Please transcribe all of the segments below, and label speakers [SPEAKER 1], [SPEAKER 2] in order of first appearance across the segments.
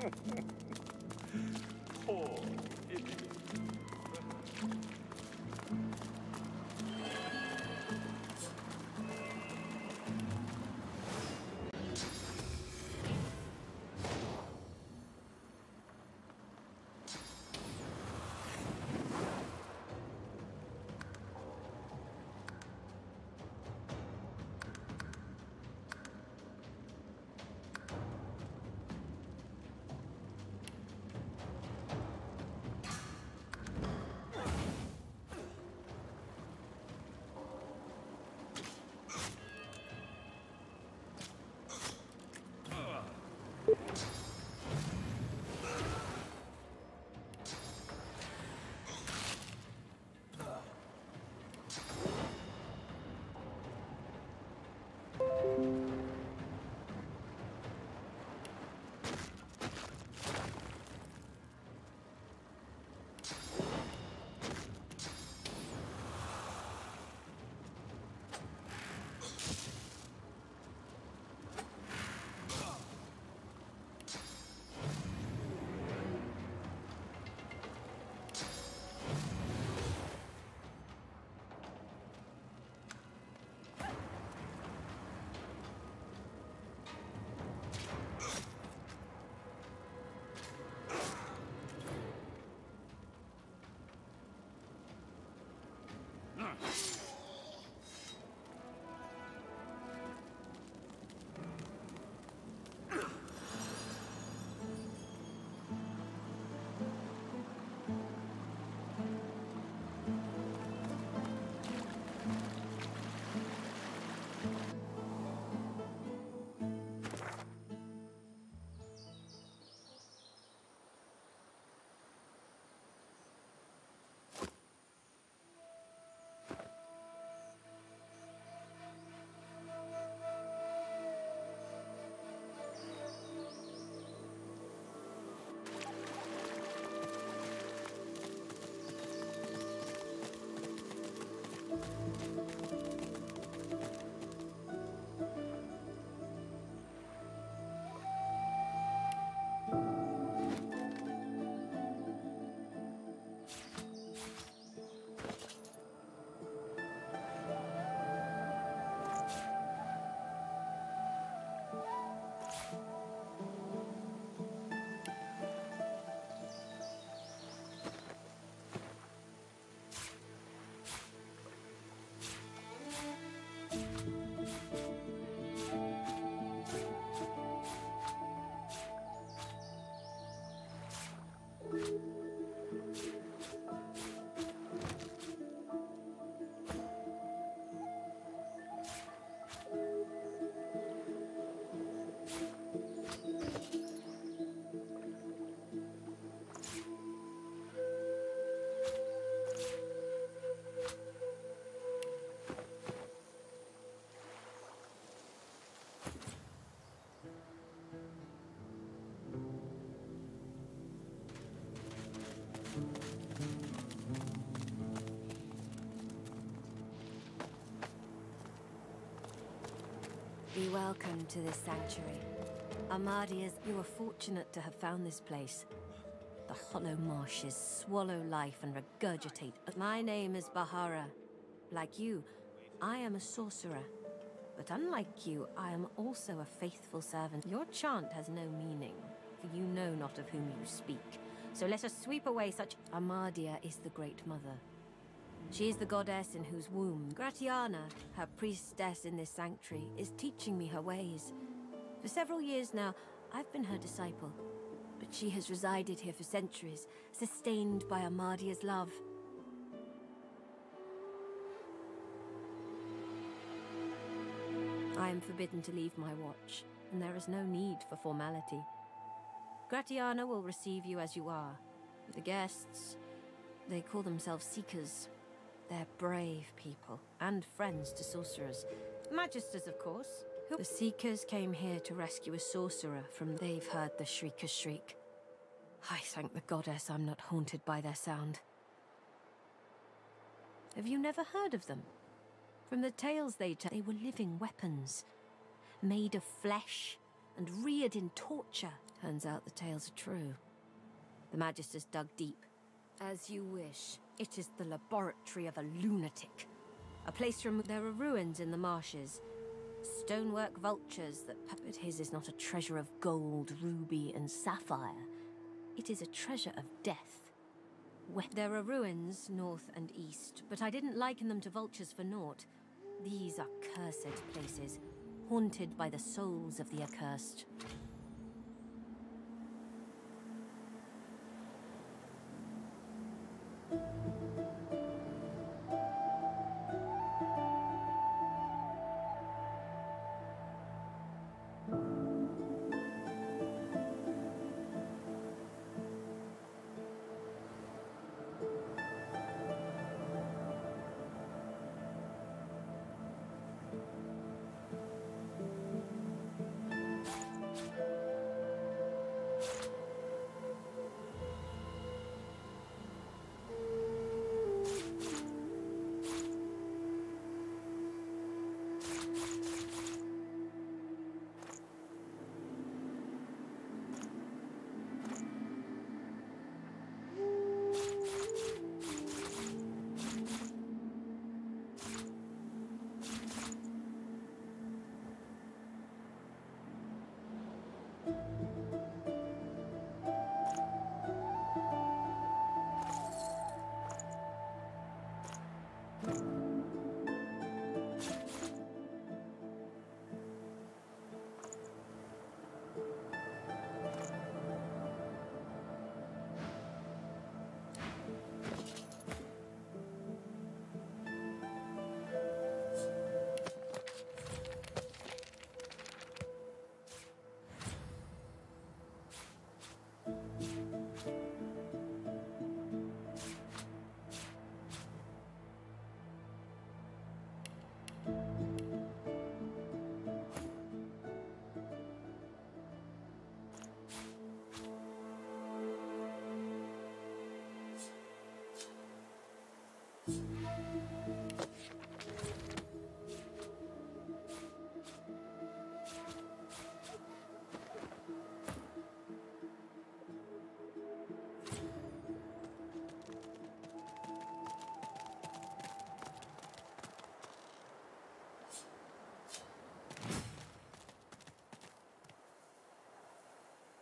[SPEAKER 1] Poor idiot.
[SPEAKER 2] Be welcome to this sanctuary. Armadias, you are fortunate to have found this place. The hollow marshes swallow life and regurgitate. My name is Bahara. Like you, I am a sorcerer. But unlike you, I am also a faithful servant. Your chant has no meaning, for you know not of whom you speak. So let us sweep away such... Armadia is the Great Mother. She is the goddess in whose womb Gratiana, her priestess in this sanctuary, is teaching me her ways. For several years now, I've been her disciple. But she has resided here for centuries, sustained by Armadia's love. I am forbidden to leave my watch, and there is no need for formality. Gratiana will receive you as you are. The guests, they call themselves Seekers. They're brave people, and friends to sorcerers. Magisters, of course. The Seekers came here to rescue a sorcerer from... They've heard the Shrieker's shriek. I thank the goddess I'm not haunted by their sound. Have you never heard of them? From the tales they were living weapons, made of flesh and reared in torture. Turns out the tales are true. The Magisters dug deep. As you wish. It is the laboratory of a lunatic. A place from... There are ruins in the marshes. Stonework vultures that... But his is not a treasure of gold, ruby, and sapphire. It is a treasure of death. There are ruins north and east, but I didn't liken them to vultures for naught. These are cursed places, haunted by the souls of the accursed.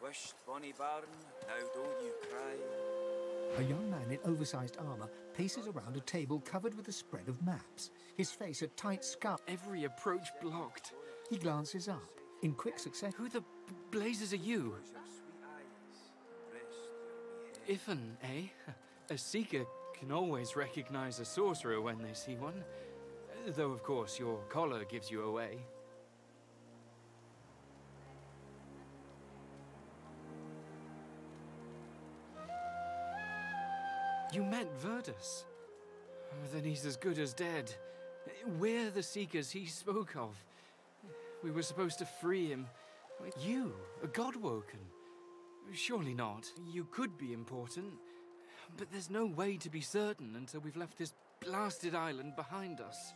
[SPEAKER 3] Wisht, bonny bairn, now don't you cry.
[SPEAKER 4] A young man in oversized armor paces around a table covered with a spread of maps, his face a tight scowl.
[SPEAKER 5] Every approach blocked.
[SPEAKER 4] He glances up. In quick succession...
[SPEAKER 5] Who the blazes are you? Ifan, eh? A seeker can always recognize a sorcerer when they see one. Though, of course, your collar gives you away. You met Verdus? Then he's as good as dead. We're the seekers he spoke of. We were supposed to free him. You, a Godwoken? Surely not. You could be important, but there's no way to be certain until we've left this blasted island behind us.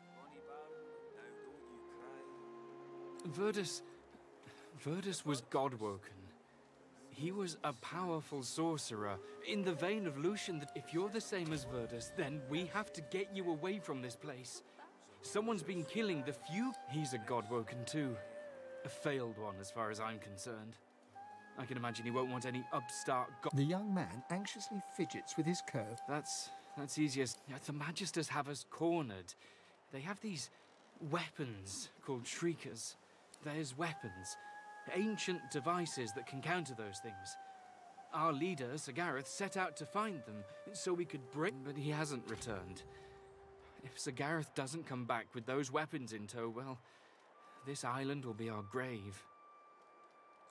[SPEAKER 5] Verdus was Godwoken. He was a powerful sorcerer, in the vein of Lucian. That if you're the same as Verdus, then we have to get you away from this place. Someone's been killing the few. He's a Godwoken too. A failed one, as far as I'm concerned. I can imagine he won't want any upstart
[SPEAKER 4] The young man anxiously fidgets with his curve.
[SPEAKER 5] That's easiest. The Magisters have us cornered. They have these weapons called Shriekers. There's weapons. Ancient devices that can counter those things. Our leader, Sir Gareth, set out to find them so we could bring... But he hasn't returned. If Sir Gareth doesn't come back with those weapons in tow, well, this island will be our grave.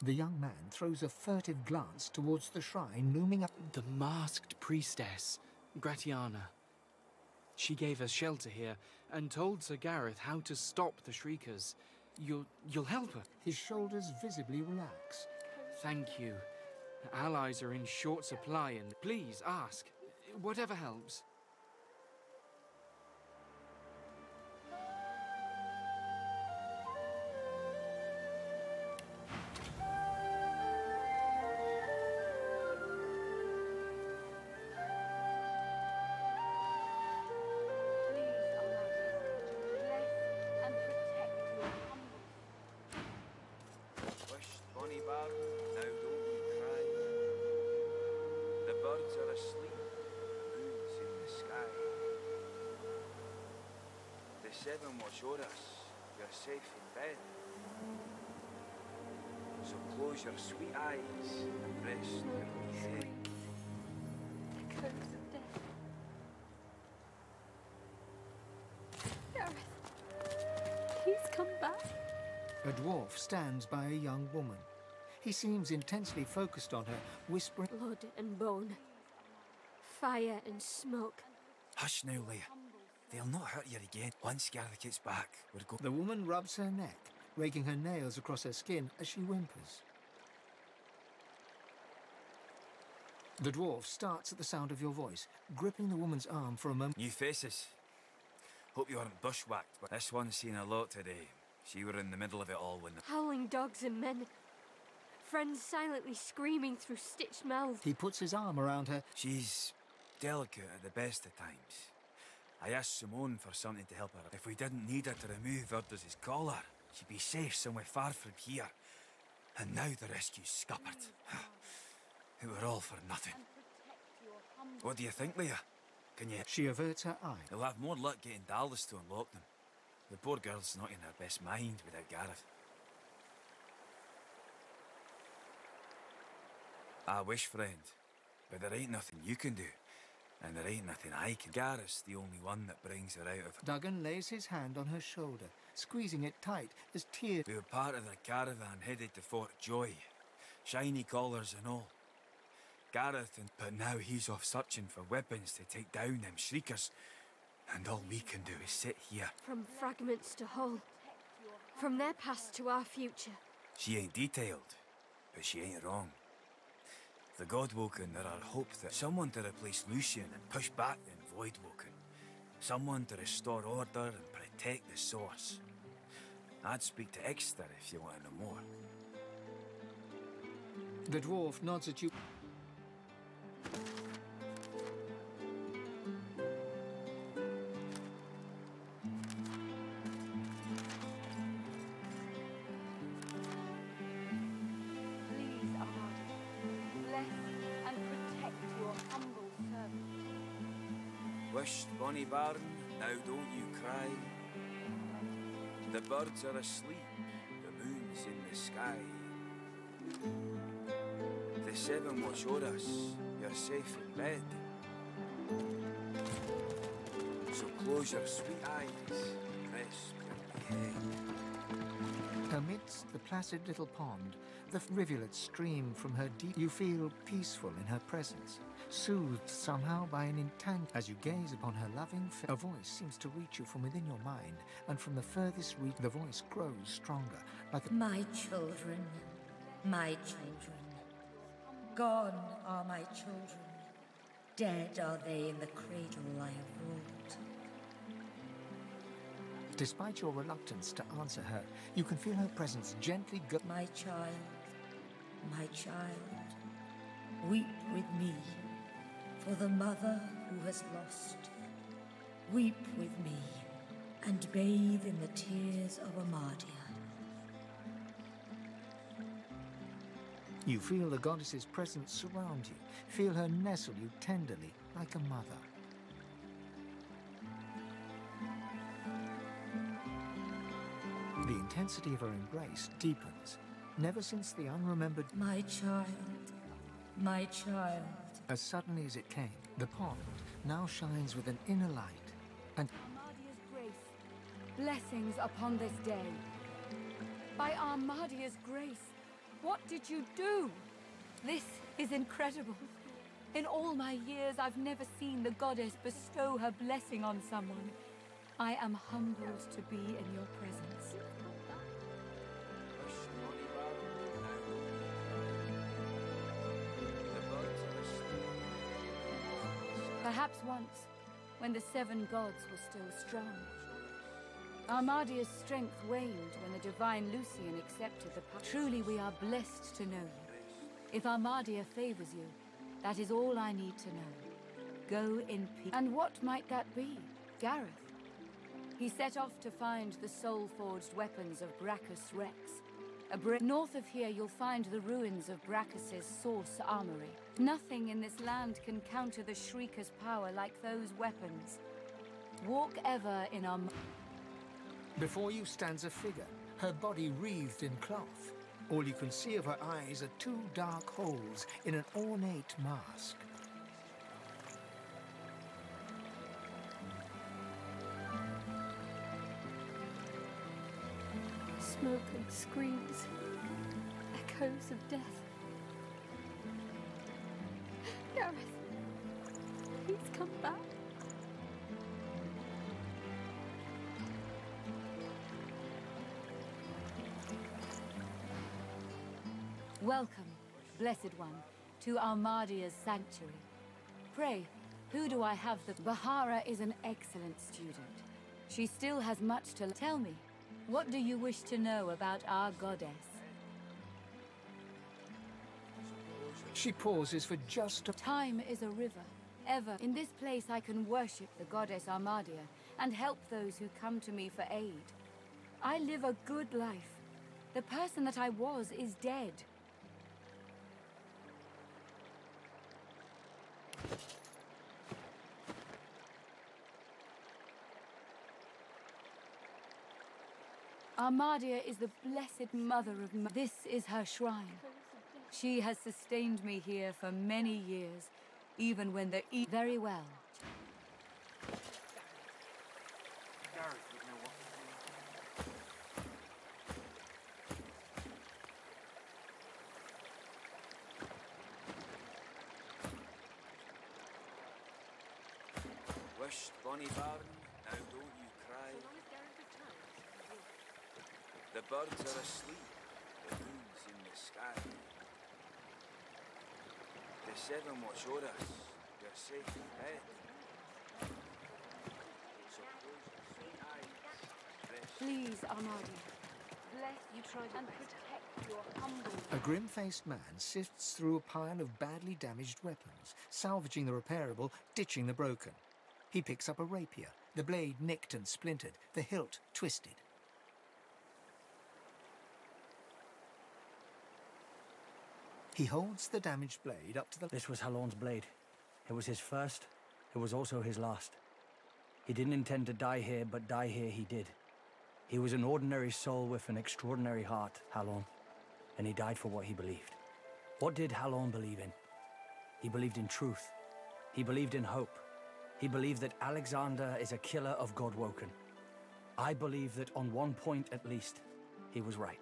[SPEAKER 4] The young man throws a furtive glance towards the shrine looming up.
[SPEAKER 5] The masked priestess, Gratiana. She gave us shelter here and told Sir Gareth how to stop the Shriekers. You'll help her.
[SPEAKER 4] His shoulders visibly relax.
[SPEAKER 5] Thank you. Allies are in short supply and please ask. Whatever helps.
[SPEAKER 3] seven watch o'er us. You're safe in bed. So close your sweet eyes and rest beneath it.
[SPEAKER 6] The curse of death. Gareth, please come back.
[SPEAKER 4] A dwarf stands by a young woman. He seems intensely focused on her, whispering.
[SPEAKER 6] Blood and bone. Fire and smoke.
[SPEAKER 7] Hush now, Leia. They'll not hurt you again. Once Gareth gets back, we're going.
[SPEAKER 4] The woman rubs her neck, raking her nails across her skin as she whimpers. The dwarf starts at the sound of your voice, gripping the woman's arm for a moment.
[SPEAKER 7] New faces. Hope you weren't bushwhacked, but this one's seen a lot today. She were in the middle of it all when the...
[SPEAKER 6] Howling dogs and men. Friends silently screaming through stitched mouths.
[SPEAKER 4] He puts his arm around her.
[SPEAKER 7] She's delicate at the best of times. I asked Simone for something to help her. If we didn't need her to remove Urdus' collar, she'd be safe somewhere far from here. And now the rescue's scuppered. It were all for nothing. What do you think, Leia? Can you...
[SPEAKER 4] She averts her eye.
[SPEAKER 7] You'll have more luck getting Dallas to unlock them. The poor girl's not in her best mind without Gareth. I wish, friend, but there ain't nothing you can do. And there ain't nothing I can. Gareth's the only one that brings her out of...
[SPEAKER 4] Duggan lays his hand on her shoulder, squeezing it tight as tears...
[SPEAKER 7] We were part of the caravan headed to Fort Joy. Shiny collars and all. Gareth and... But now he's off searching for weapons to take down them shriekers. And all we can do is sit here.
[SPEAKER 6] From fragments to whole. From their past to our future.
[SPEAKER 7] She ain't detailed, but she ain't wrong. The Godwoken are our hope that someone to replace Lucian and push back them Voidwoken. Someone to restore order and protect the source. I'd speak to Exeter if you want to know more.
[SPEAKER 4] The dwarf nods at you.
[SPEAKER 6] Please, Ahmad, bless and protect your humble servant.
[SPEAKER 3] Wisht, bonny bairn, now don't you cry. The birds are asleep, the moon's in the sky. The seven watch o'er us, you're safe in bed. So close your sweet eyes, rest your head.
[SPEAKER 4] Amidst the placid little pond, the rivulets stream from her deep. You feel peaceful in her presence, soothed somehow by an as you gaze upon her loving face. A voice seems to reach you from within your mind, and from the furthest reach, the voice grows stronger, like a...
[SPEAKER 8] My children, my children. Gone are my children. Dead are they in the cradle I have ruled.
[SPEAKER 4] Despite your reluctance to answer her, you can feel her presence gently
[SPEAKER 8] My child, weep with me for the mother who has lost. Weep with me and bathe in the tears of Amadia.
[SPEAKER 4] You feel the goddess's presence surround you, feel her nestle you tenderly like a mother. The intensity of her embrace deepens, never since the unremembered...
[SPEAKER 8] My child, my child.
[SPEAKER 4] As suddenly as it came, the pond now shines with an inner light, and...
[SPEAKER 9] Armadia's grace, blessings upon this day. By Armadia's grace, what did you do? This is incredible. In all my years, I've never seen the goddess bestow her blessing on someone. I am humbled to be in your presence. Perhaps once, when the seven gods were still strong. Armadia's strength waned when the divine Lucian accepted the pact. Truly we are blessed to know you. If Armadia favors you, that is all I need to know. Go in peace. And what might that be? Gareth? He set off to find the soul-forged weapons of Brachus Rex. North of here, you'll find the ruins of Brachus's source armory. Nothing in this land can counter the Shrieker's power like those weapons. Walk ever in
[SPEAKER 4] Before you stands a figure, her body wreathed in cloth. All you can see of her eyes are two dark holes in an ornate mask.
[SPEAKER 6] Smoke and screams, echoes of death. Gareth, please come back.
[SPEAKER 9] Welcome, Blessed One, to Armadia's sanctuary. Pray, who do I have the... Bahara is an excellent student. She still has much to... Tell me, what do you wish to know about our goddess?
[SPEAKER 4] She pauses for just a...
[SPEAKER 9] Time is a river. Ever. In this place I can worship the goddess Armadia and help those who come to me for aid. I live a good life. The person that I was is dead. Armadia is the blessed mother of This is her shrine. She has sustained me here for many years, even when the very well.
[SPEAKER 3] Wished bonny barn, now don't you cry. The birds are asleep, the moon's in the sky. The seven watch o'er us, we're safe ahead. So close your sweet eyes, rest.
[SPEAKER 9] Please, Armadia, bless you and protect your humble.
[SPEAKER 4] A grim-faced man sifts through a pile of badly damaged weapons, salvaging the repairable, ditching the broken. He picks up a rapier, the blade nicked and splintered, the hilt twisted. He holds the damaged blade up to the...
[SPEAKER 10] This was Halorn's blade. It was his first. It was also his last. He didn't intend to die here, but die here he did. He was an ordinary soul with an extraordinary heart, Halorn. And he died for what he believed. What did Halorn believe in? He believed in truth. He believed in hope. He believed that Alexander is a killer of Godwoken. I believe that on one point at least, he was right.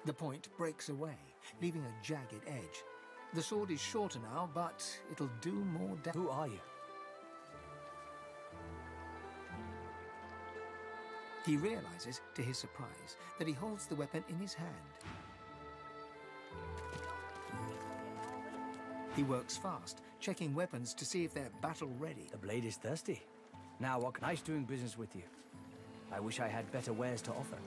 [SPEAKER 4] The point breaks away, leaving a jagged edge. The sword is shorter now, but it'll do more damage.
[SPEAKER 10] Who are you?
[SPEAKER 4] He realizes, to his surprise, that he holds the weapon in his hand. He works fast, checking weapons to see if they're battle-ready.
[SPEAKER 10] The blade is thirsty. Now, what nice doing business with you. I wish I had better wares to offer.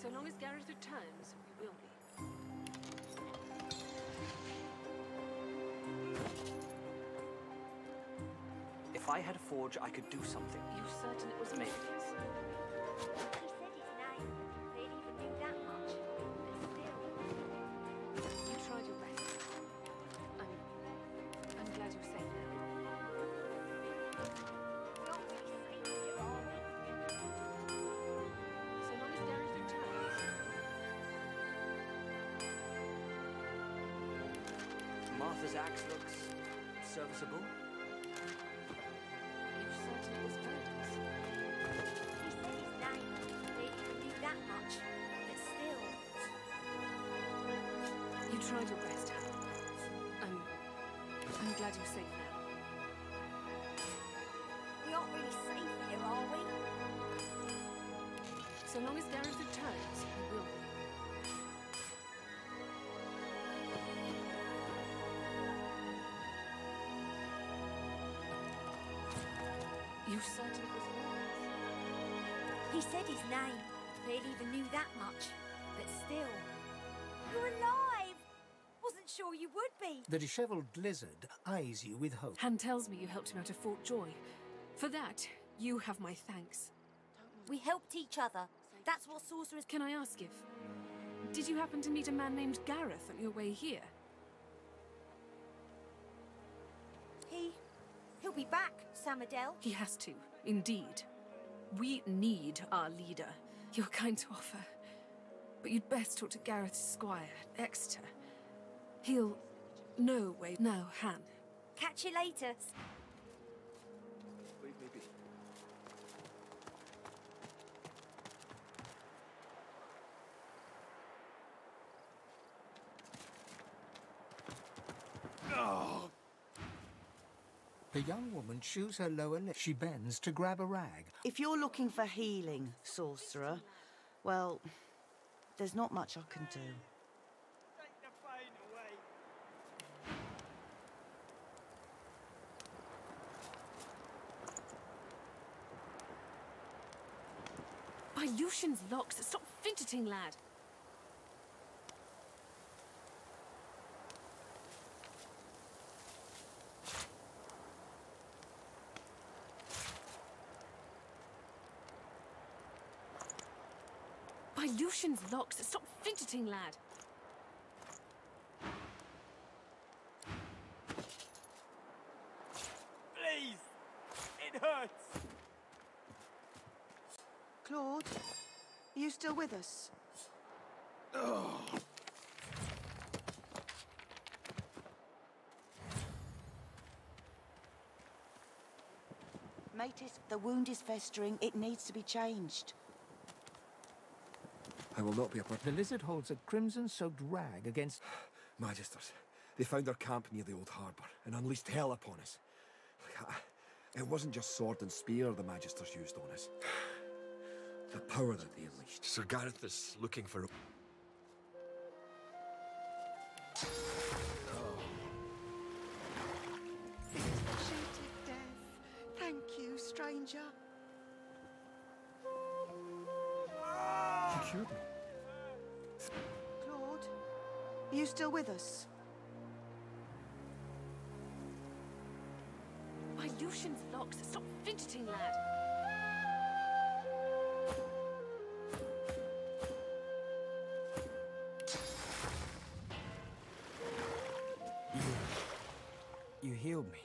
[SPEAKER 11] So long as Gareth returns, we will be.
[SPEAKER 10] If I had a forge, I could do something.
[SPEAKER 11] You certain it was made?
[SPEAKER 12] He said his name. They didn't even knew that much. But still.
[SPEAKER 11] You tried your best. I'm glad you're safe now.
[SPEAKER 10] Arthur's axe looks serviceable.
[SPEAKER 11] You certain it was Gareth's?
[SPEAKER 12] He said his name. They even knew that much. But still.
[SPEAKER 11] You tried your best, Hal. I'm glad you're safe now.
[SPEAKER 12] We aren't really safe here, are we?
[SPEAKER 11] So long as Gareth returns, we will be. You certain it was Gareth?
[SPEAKER 12] He said his name. They even knew that much. But still. You're alive! Wasn't sure you would be.
[SPEAKER 4] The dishevelled lizard eyes you with hope.
[SPEAKER 11] Han tells me you helped him out of Fort Joy. For that, you have my thanks.
[SPEAKER 12] We helped each other. That's what sorcerers...
[SPEAKER 11] Can I ask if... Did you happen to meet a man named Gareth on your way here?
[SPEAKER 12] He'll be back, Samadel.
[SPEAKER 11] He has to, indeed. We need our leader. You're kind to offer. But you'd best talk to Gareth's squire, Exeter. He'll know where... No, Han.
[SPEAKER 12] Catch you later.
[SPEAKER 4] The young woman chews her lower lip. She bends to grab a rag.
[SPEAKER 13] If you're looking for healing, sorcerer, well, there's not much I can do.
[SPEAKER 11] By Lucian's locks, stop fidgeting, lad. By Lucian's locks, stop fidgeting, lad.
[SPEAKER 1] Please! It hurts!
[SPEAKER 13] Claude, are you still with us? Matis, the wound is festering. It needs to be changed.
[SPEAKER 14] I will not be a part.
[SPEAKER 4] The lizard holds a crimson-soaked rag against...
[SPEAKER 14] Magisters, they found our camp near the old harbour and unleashed hell upon us. It wasn't just sword and spear the Magisters used on us. The power that they unleashed.
[SPEAKER 15] Sir Gareth is looking for...
[SPEAKER 13] Cheated death. Thank you, stranger.
[SPEAKER 4] She cured me.
[SPEAKER 13] Claude, are you still with us?
[SPEAKER 11] By Lucian's locks, stop fidgeting, lad.
[SPEAKER 10] You healed me.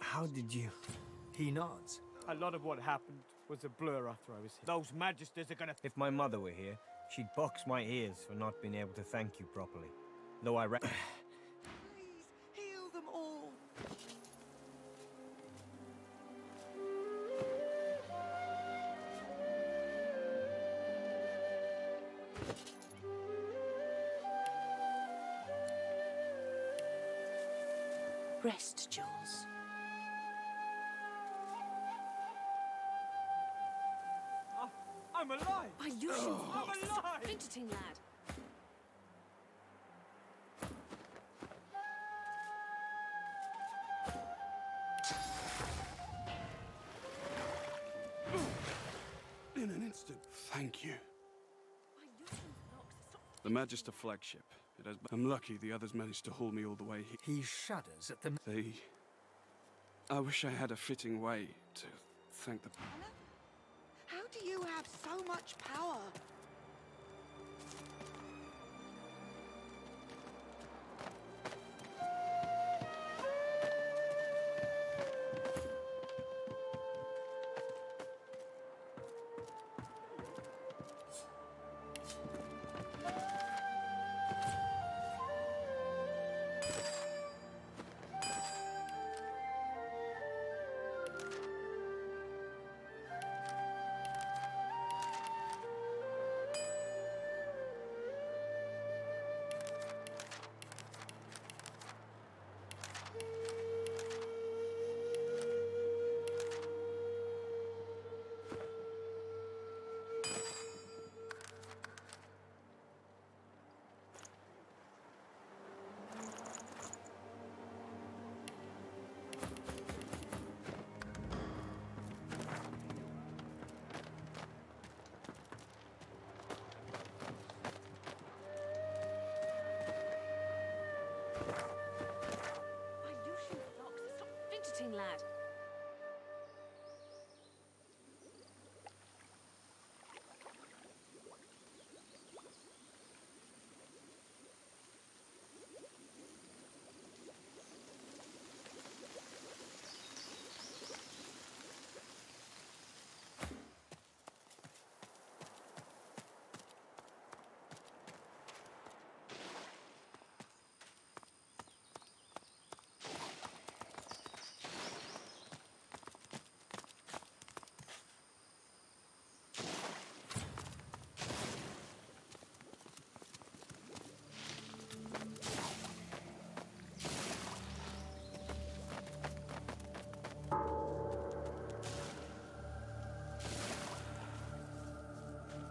[SPEAKER 10] How did you?
[SPEAKER 4] He nods.
[SPEAKER 1] A lot of what happened was a blur after I was here. Those Magisters are gonna...
[SPEAKER 16] If my mother were here, she'd box my ears for not being able to thank you properly. Though I
[SPEAKER 13] Please, heal them all. Rest, Jules.
[SPEAKER 1] I'm alive!
[SPEAKER 11] By Lucian's locks, stop fidgeting, lad.
[SPEAKER 17] In an instant. Thank you.
[SPEAKER 11] By Lucian's locks, stop...
[SPEAKER 17] The Magister flagship. I'm lucky the others managed to haul me all the way here.
[SPEAKER 4] He shudders at the...
[SPEAKER 17] I wish I had a fitting way to thank the...
[SPEAKER 13] How do you have so much power?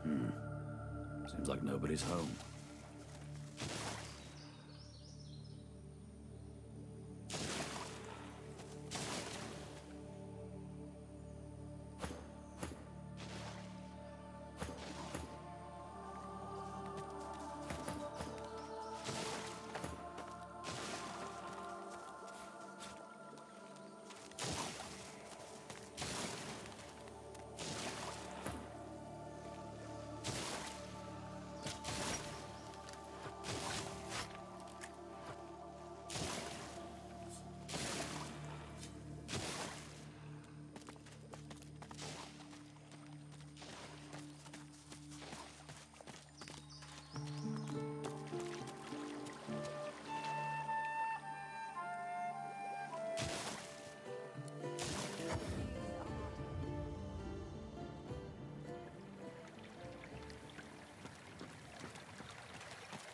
[SPEAKER 15] Seems like nobody's home.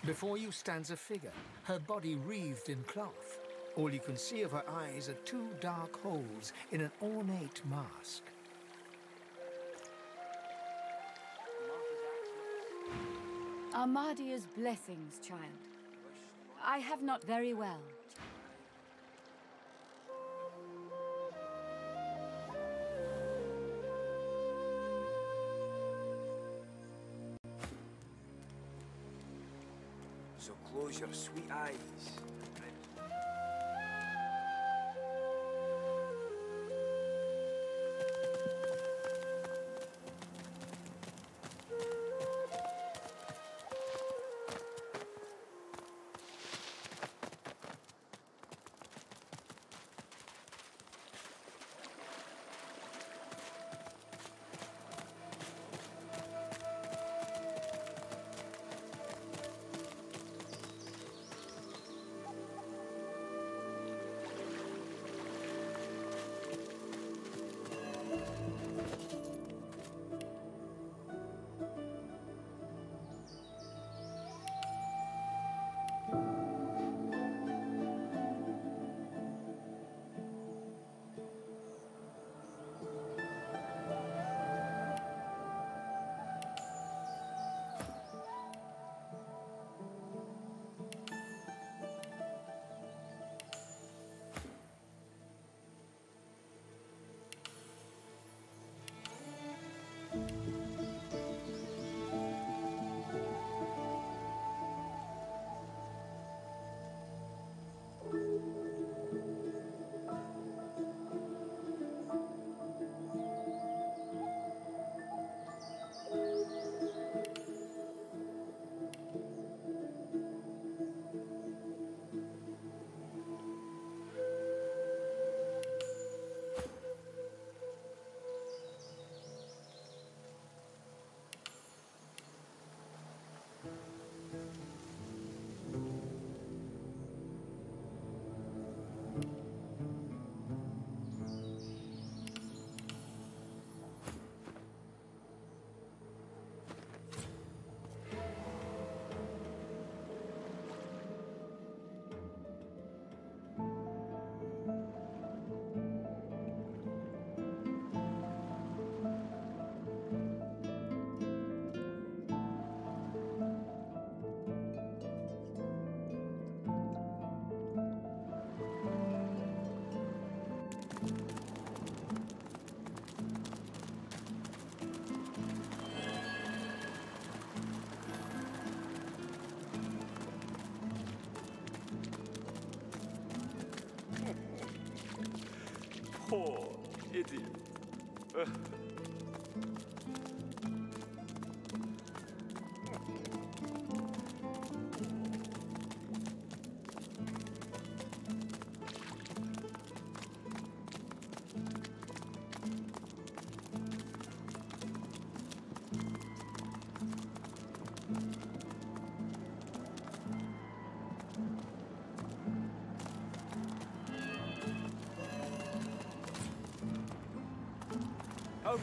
[SPEAKER 4] Before you stands a figure, her body wreathed in cloth. All you can see of her eyes are two dark holes in an ornate mask.
[SPEAKER 9] Armadia's blessings, child. I have not very well.
[SPEAKER 3] So close your sweet eyes.
[SPEAKER 17] Poor idiot.
[SPEAKER 3] How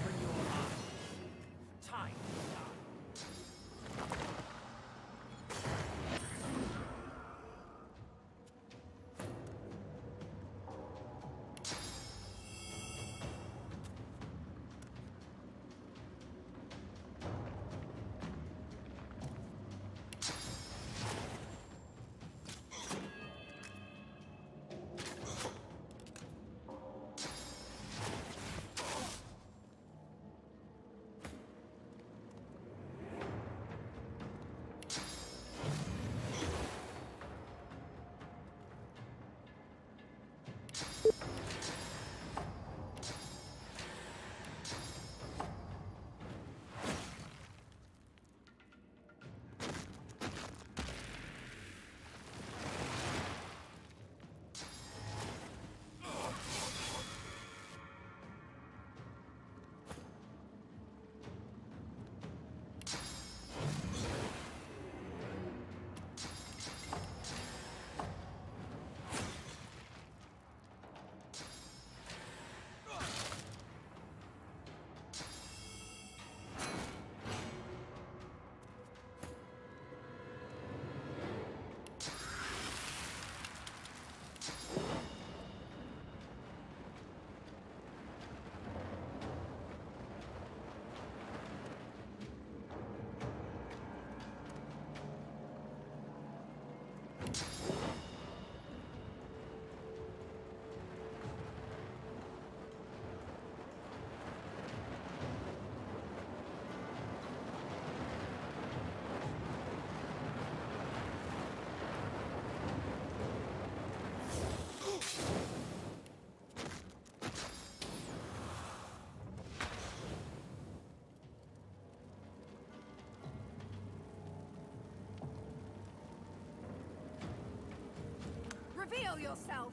[SPEAKER 11] Show yourself!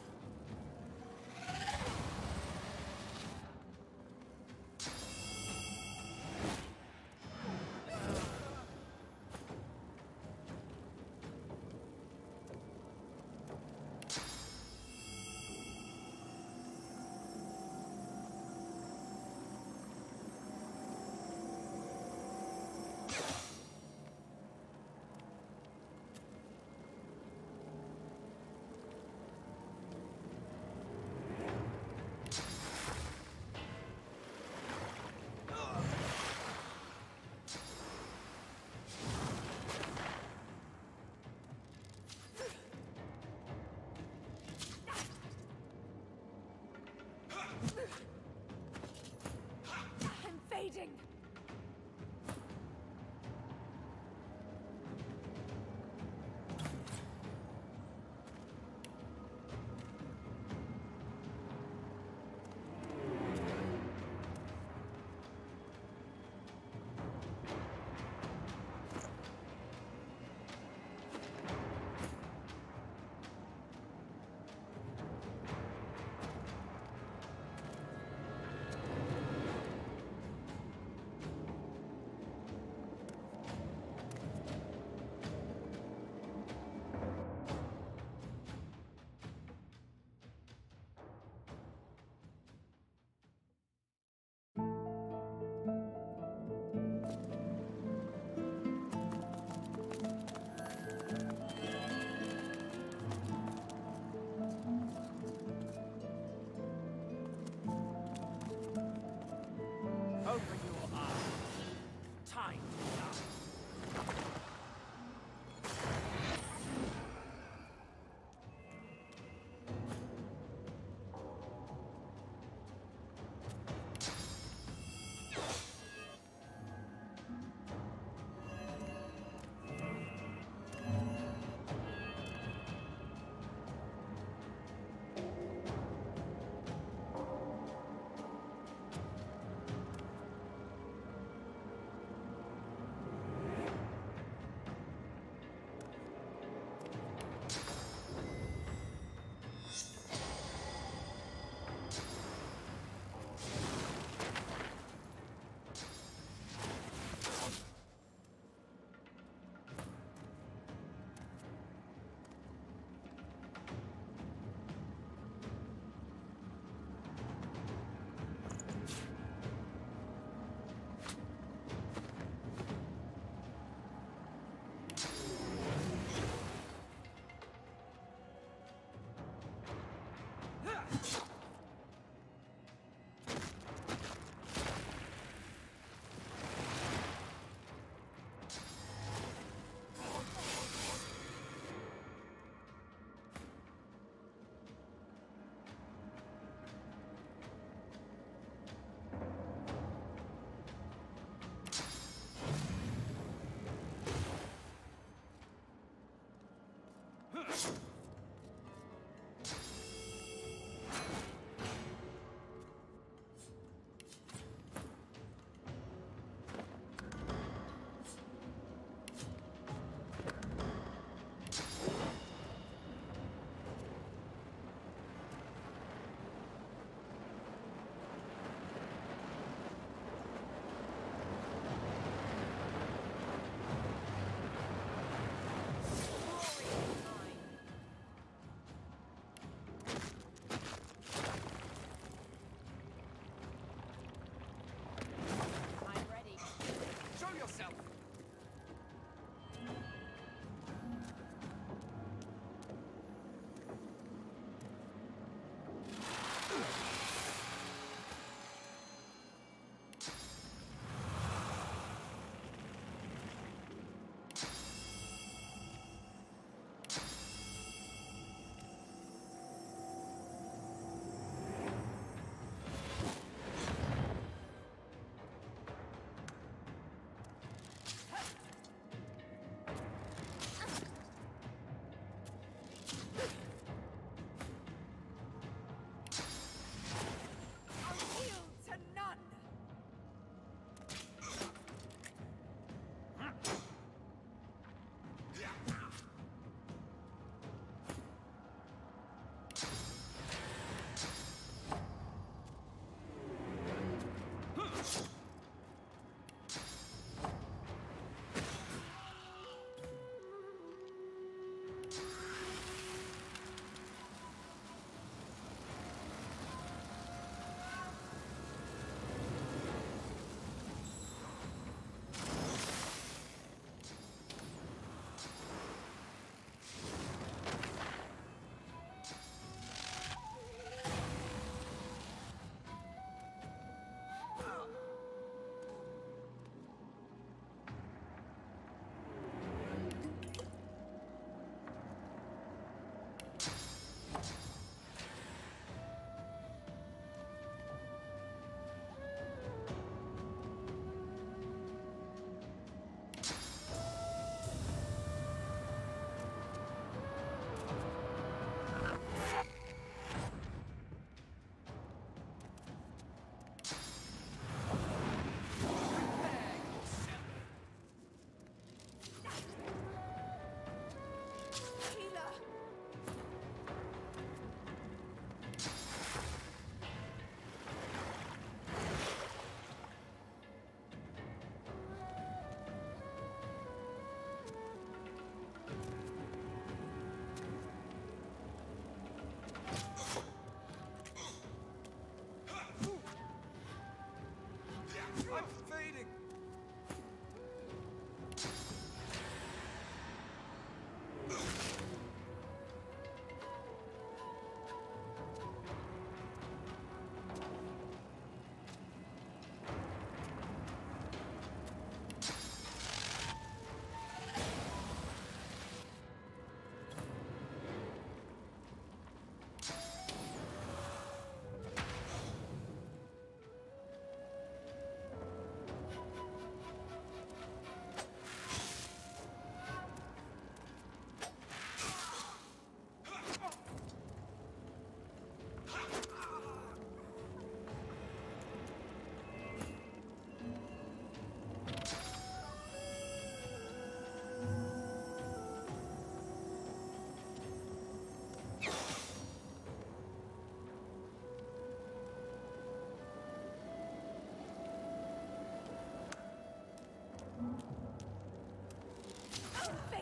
[SPEAKER 11] I'm fading.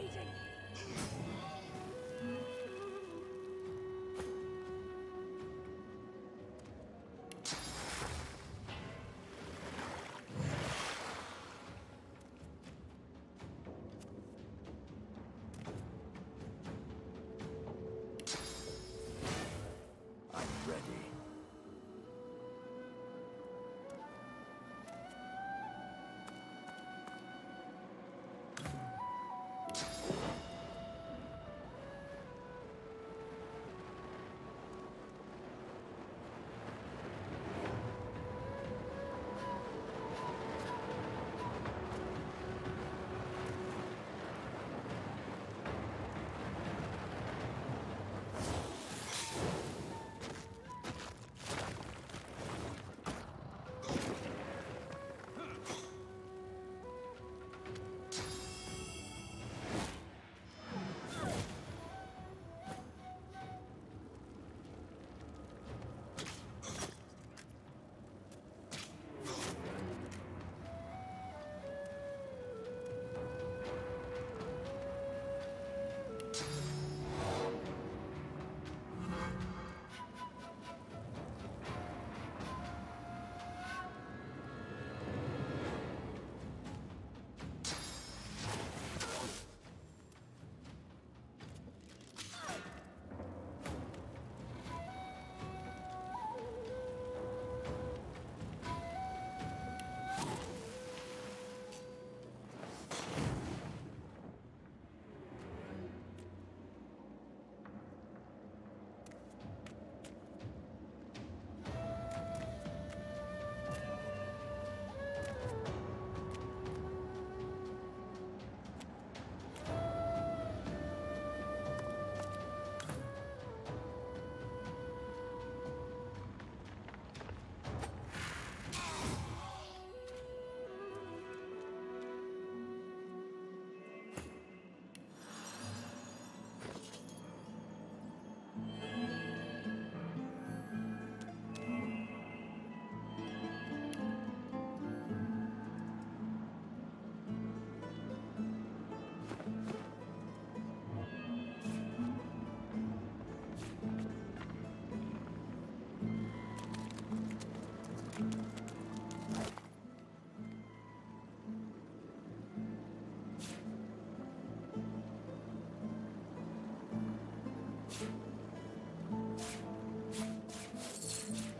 [SPEAKER 8] fading.
[SPEAKER 15] I'm ready.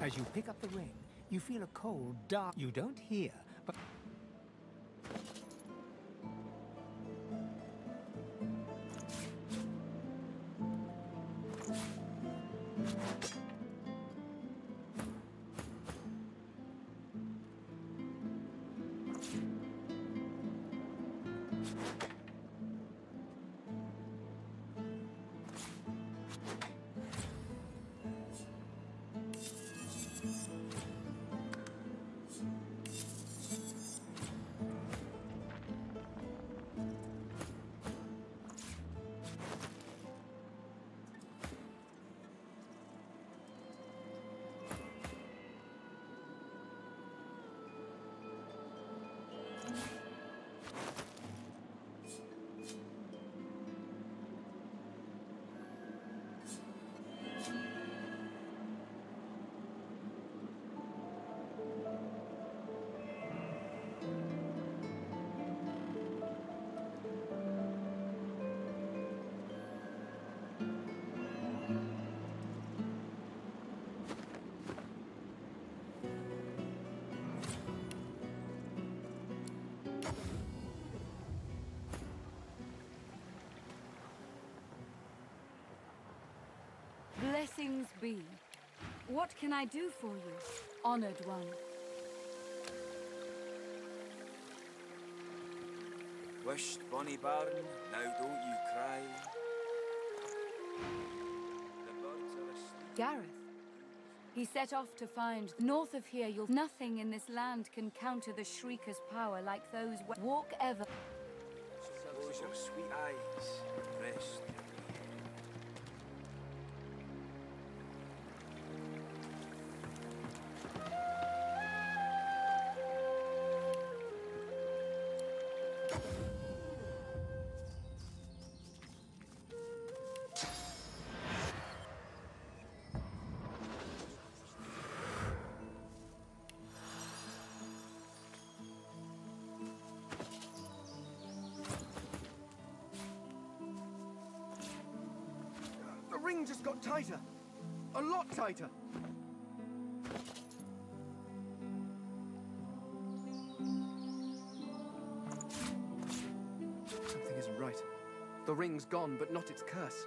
[SPEAKER 4] As you pick up the ring, you feel a cold, dark... You don't hear, but...
[SPEAKER 9] Blessings be. What can I do for you, honored one?
[SPEAKER 3] Wished, bonny bairn, now don't you cry. The birds are asleep.
[SPEAKER 9] Gareth. He set off to find... North of here, you'll... Nothing in this land can counter the Shrieker's power like those... Walk ever...
[SPEAKER 3] Close your sweet eyes, rest.
[SPEAKER 15] ring just got tighter. A lot tighter. Something isn't right. The ring's gone, but not its curse.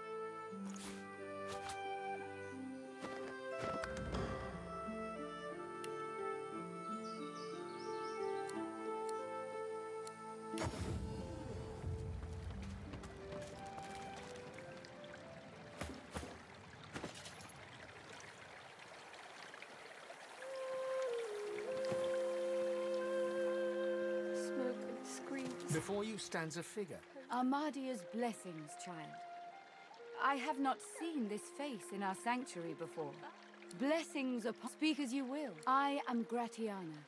[SPEAKER 6] Smoke and screams.
[SPEAKER 4] Before you stands a figure.
[SPEAKER 9] Armadia's blessings, child. I have not seen this face in our sanctuary before. Blessings upon... Speak as you will. I am Gratiana,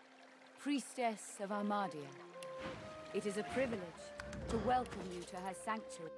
[SPEAKER 9] priestess of Armadia. It is a privilege to welcome you to her sanctuary.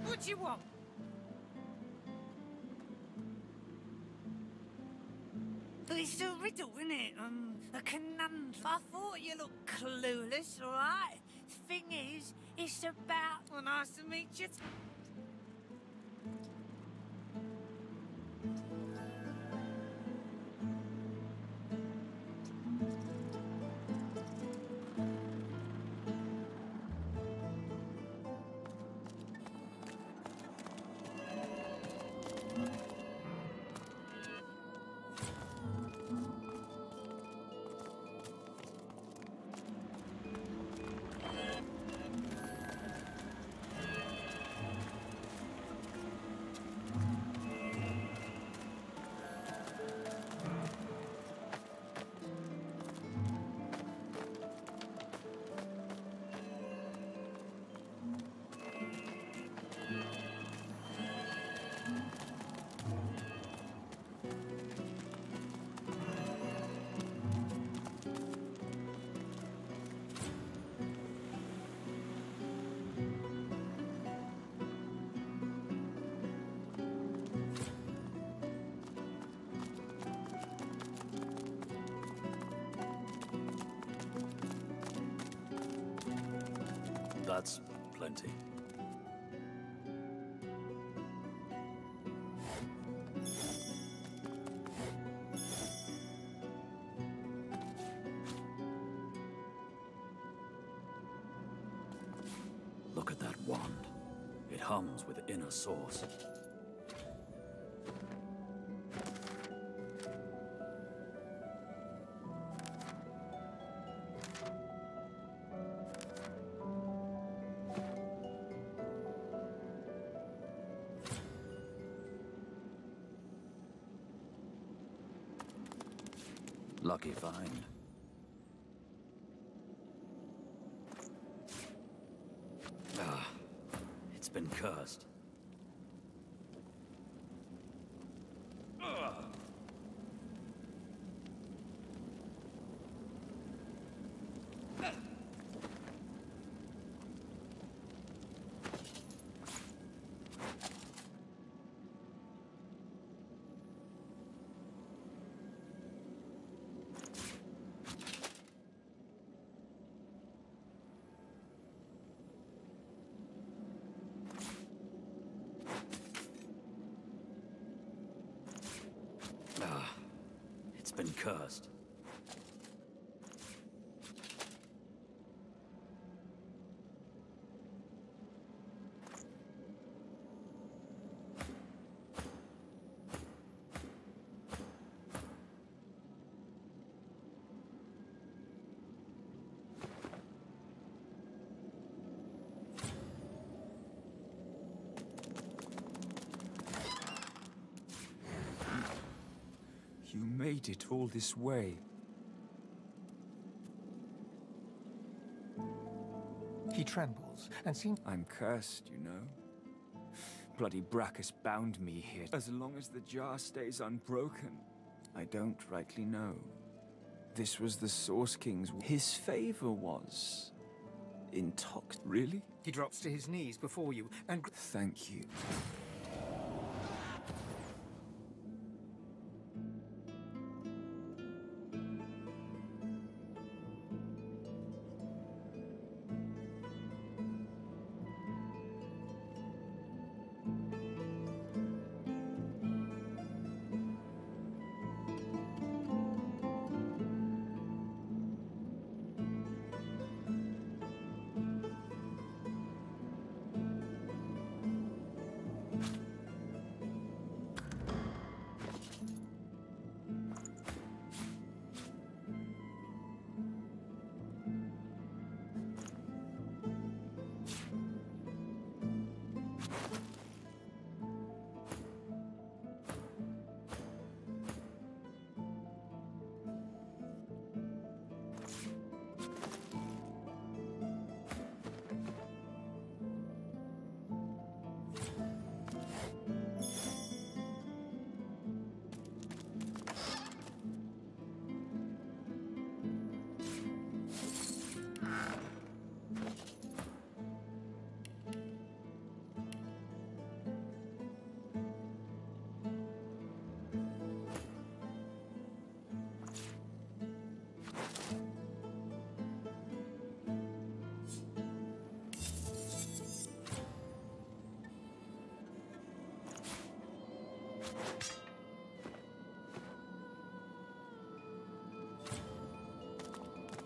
[SPEAKER 12] What do you want? It's a riddle, isn't it? A conundrum. I thought you looked clueless, all right? Thing is, it's about when I to meet you.
[SPEAKER 18] That's plenty. Look at that wand. It hums with inner source. Lucky find. Ah, it's been cursed. Ah, it's been cursed.
[SPEAKER 3] You made it all this way.
[SPEAKER 4] He trembles and seems...
[SPEAKER 3] I'm cursed, you know. Bloody Brachus bound me here. As long as the jar stays unbroken, I don't rightly know. This was the Source King's... His favor was... intox... Really?
[SPEAKER 4] He drops to his knees before you and...
[SPEAKER 3] Thank you.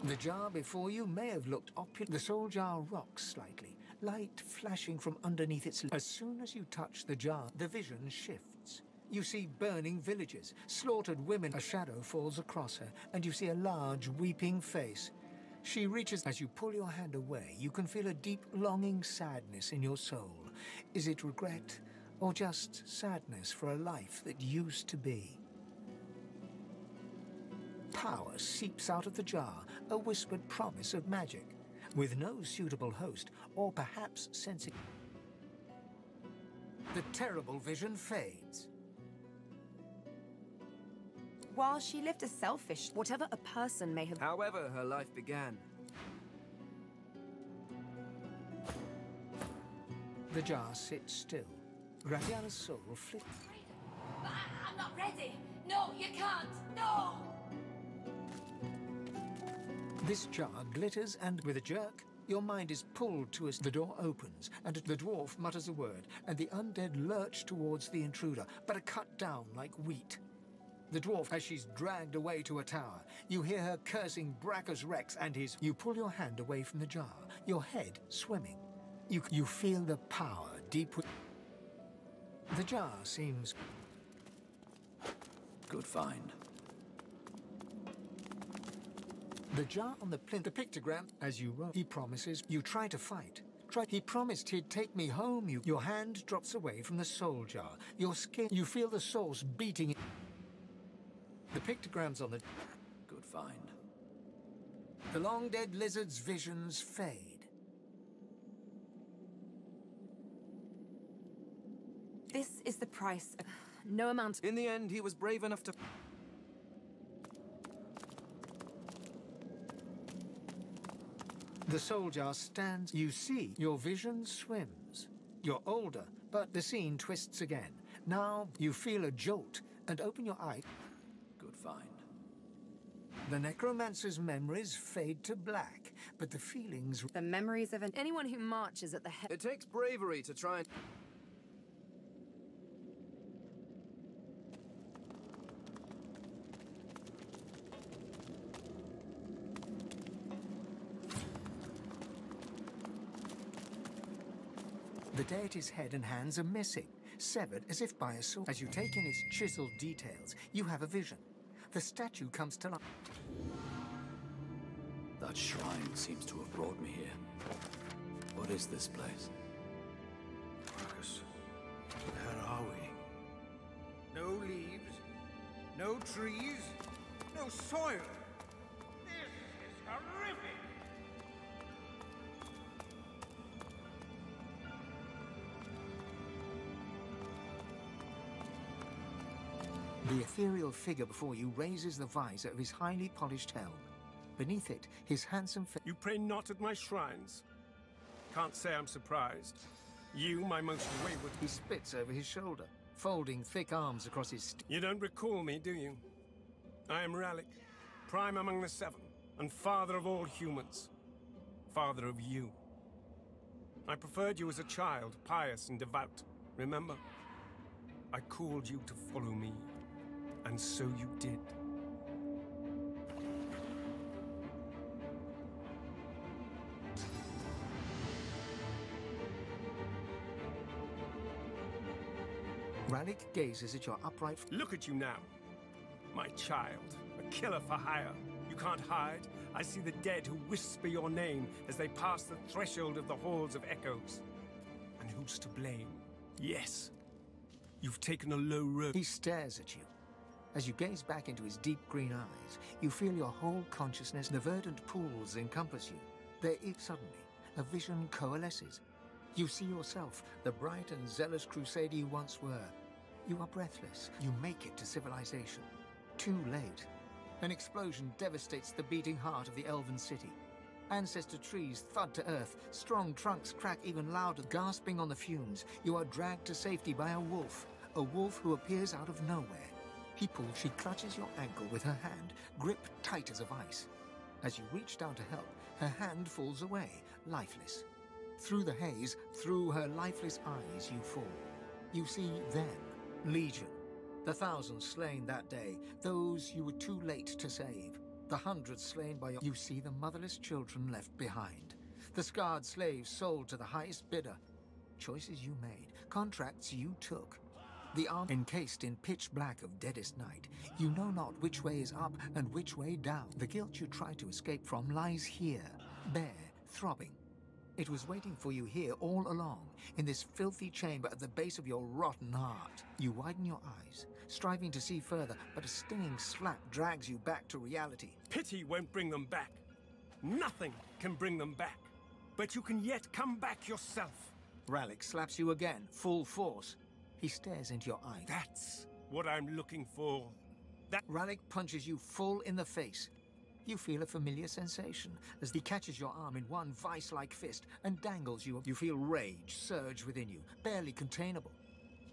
[SPEAKER 4] The jar before you may have looked opulent. The soul jar rocks slightly, light flashing from underneath its lid. As soon as you touch the jar, the vision shifts. You see burning villages, slaughtered women. A shadow falls across her, and you see a large, weeping face. She reaches. As you pull your hand away, you can feel a deep, longing sadness in your soul. Is it regret, or just sadness for a life that used to be? Power seeps out of the jar, a whispered promise of magic, with no suitable host, or perhaps sensing. The terrible vision fades.
[SPEAKER 19] While she lived a selfish, whatever a person may have...
[SPEAKER 15] However her life began.
[SPEAKER 4] The jar sits still. Radiana's soul flips.
[SPEAKER 9] I'm not ready! No, you can't! No!
[SPEAKER 4] This jar glitters and, with a jerk, Your mind is pulled to the door opens, and the dwarf mutters a word, and the undead lurch towards the intruder, but are cut down like wheat. The dwarf, as she's dragged away to a tower, you hear her cursing Brachus Rex and his... You pull your hand away from the jar, your head swimming. You feel the power deep within. The jar seems...
[SPEAKER 18] Good find.
[SPEAKER 4] The jar on the plinth, the pictogram, as you roll, he promises. You try to fight. He promised he'd take me home. Your hand drops away from the soul jar. Your skin, you feel the source beating. The pictograms on the...
[SPEAKER 18] Good find.
[SPEAKER 4] The long-dead lizard's visions fade.
[SPEAKER 19] This is the price of no amount.
[SPEAKER 15] In the end, he was brave enough to...
[SPEAKER 4] The soul jar stands. You see, your vision swims. You're older, but the scene twists again. Now you feel a jolt and open your eye.
[SPEAKER 18] Good find.
[SPEAKER 4] The necromancer's memories fade to black, but the feelings...
[SPEAKER 19] The memories of anyone who marches at the head...
[SPEAKER 15] It takes bravery to try and...
[SPEAKER 4] The deity's head and hands are missing, severed as if by a sword. As you take in its chiseled details, you have a vision. The statue comes to life.
[SPEAKER 18] That shrine seems to have brought me here. What is this place?
[SPEAKER 20] Marcus, where are we? No leaves, no trees, no soil. This is horrific!
[SPEAKER 4] The ethereal figure before you raises the visor of his highly polished helm. Beneath it, his handsome face.
[SPEAKER 21] You pray not at my shrines. Can't say I'm surprised. You, my most wayward...
[SPEAKER 4] He spits over his shoulder, folding thick arms across his...
[SPEAKER 21] You don't recall me, do you? I am Ralik, prime among the seven, and father of all humans. Father of you. I preferred you as a child, pious and devout. Remember? I called you to follow me. And so you did.
[SPEAKER 4] Ralik gazes at your upright...
[SPEAKER 21] Look at you now. My child, a killer for hire. You can't hide. I see the dead who whisper your name as they pass the threshold of the halls of echoes. And who's to blame? Yes. You've taken a low road.
[SPEAKER 4] He stares at you. As you gaze back into his deep green eyes, you feel your whole consciousness. The verdant pools encompass you. There is suddenly a vision coalesces. You see yourself, the bright and zealous crusader you once were. You are breathless. You make it to civilization. Too late. An explosion devastates the beating heart of the elven city. Ancestor trees thud to earth. Strong trunks crack even louder. Gasping on the fumes, you are dragged to safety by a wolf who appears out of nowhere. He pulls. She clutches your ankle with her hand, grip tight as of ice. As you reach down to help, her hand falls away, lifeless. Through the haze, through her lifeless eyes, you fall. You see them, Legion. The thousands slain that day, those you were too late to save. The hundreds slain by your... You see the motherless children left behind. The scarred slaves sold to the highest bidder. Choices you made, contracts you took. The arm encased in pitch black of deadest night. You know not which way is up and which way down. The guilt you try to escape from lies here, bare, throbbing. It was waiting for you here all along, in this filthy chamber at the base of your rotten heart. You widen your eyes, striving to see further, but a stinging slap drags you back to reality.
[SPEAKER 21] Pity won't bring them back. Nothing can bring them back. But you can yet come back yourself.
[SPEAKER 4] Ralik slaps you again, full force. He stares into your eyes.
[SPEAKER 21] That's what I'm looking for. That...
[SPEAKER 4] Ralik punches you full in the face. You feel a familiar sensation as he catches your arm in one vice-like fist and dangles you. You feel rage surge within you, barely containable.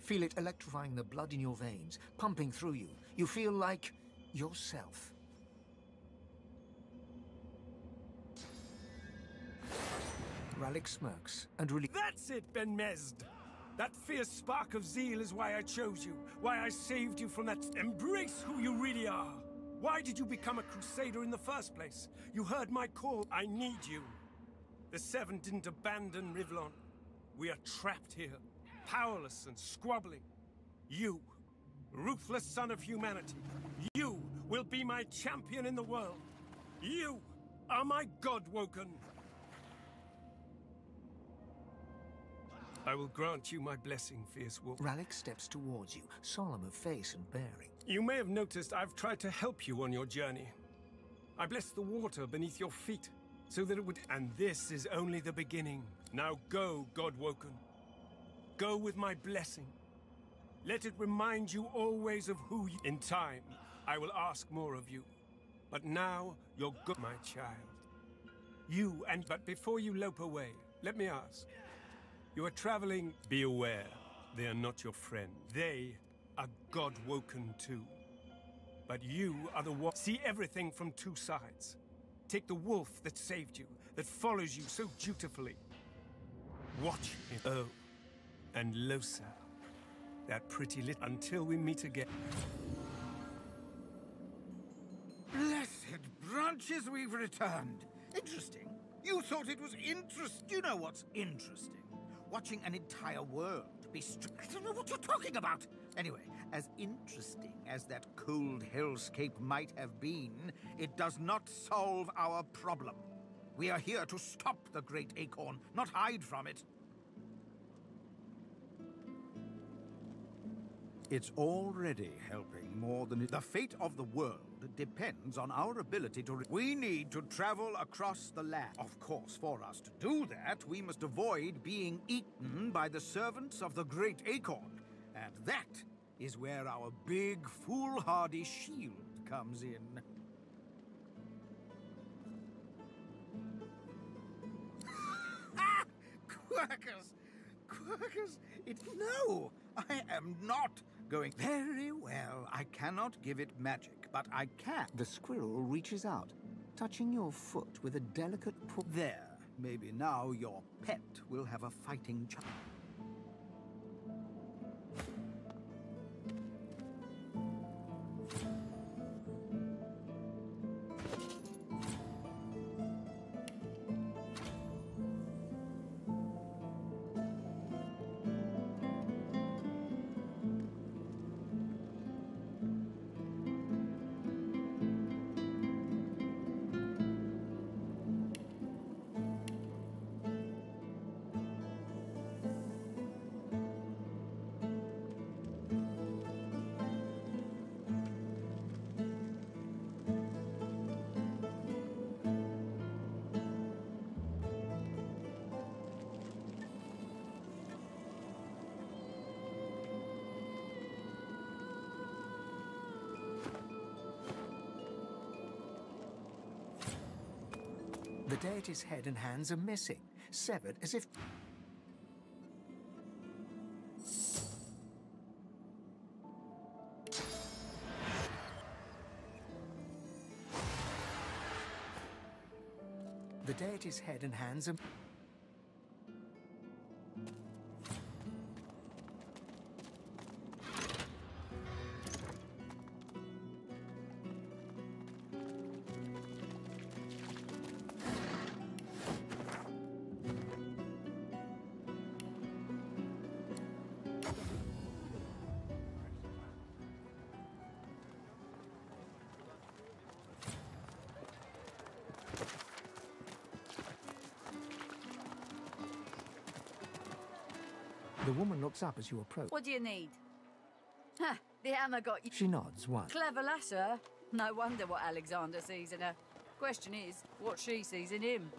[SPEAKER 4] Feel it electrifying the blood in your veins, pumping through you. You feel like yourself. Rallick smirks and really.
[SPEAKER 21] That's it, Ben Mesd! That fierce spark of zeal is why I chose you, why I saved you from that. Embrace who you really are! Why did you become a crusader in the first place? You heard my call. I need you. The Seven didn't abandon Rivlon. We are trapped here, powerless and squabbling. You, ruthless son of humanity, you will be my champion in the world. You are my God-woken. I will grant you my blessing, fierce wolf.
[SPEAKER 4] Rallick steps towards you, solemn of face and bearing.
[SPEAKER 21] You may have noticed I've tried to help you on your journey. I blessed the water beneath your feet, so that it would... And this is only the beginning. Now go, God-woken. Go with my blessing. Let it remind you always of who you... In time, I will ask more of you. But now, you're good, my child. You and... But before you lope away, let me ask. You are traveling... Be aware, they are not your friend. They are God-woken too. But you are the one... See everything from two sides. Take the wolf that saved you, that follows you so dutifully. Watch him. Oh, and Losa. That pretty little... Until we meet again.
[SPEAKER 20] Blessed branches, we've returned. Interesting. You thought it was interesting. You know what's interesting? Watching an entire world be I don't know what you're talking about. Anyway, as interesting as that cold hellscape might have been, it does not solve our problem. We are here to stop the Great Acorn, not hide from it.
[SPEAKER 2] It's already helping more than... The fate of the world depends on our ability to... We need to travel across the land. Of course, for us to do that, we must avoid being eaten by the servants of the Great Acorn. And that is where our big, foolhardy shield comes in.
[SPEAKER 20] Quirkers! Quirkers! No! I am not going...
[SPEAKER 2] Very well. I cannot give it magic, but I can.
[SPEAKER 4] The squirrel reaches out, touching your foot with a delicate paw.
[SPEAKER 2] There. Maybe now your pet will have a fighting chance.
[SPEAKER 4] The deity's head and hands are missing, severed as if... The deity's head and hands are... The woman looks up as you approach.
[SPEAKER 9] What do you need? Ha! The hammer got you.
[SPEAKER 4] She nods once.
[SPEAKER 9] Clever lass, her. No wonder what Alexander sees in her. Question is, what she sees in him.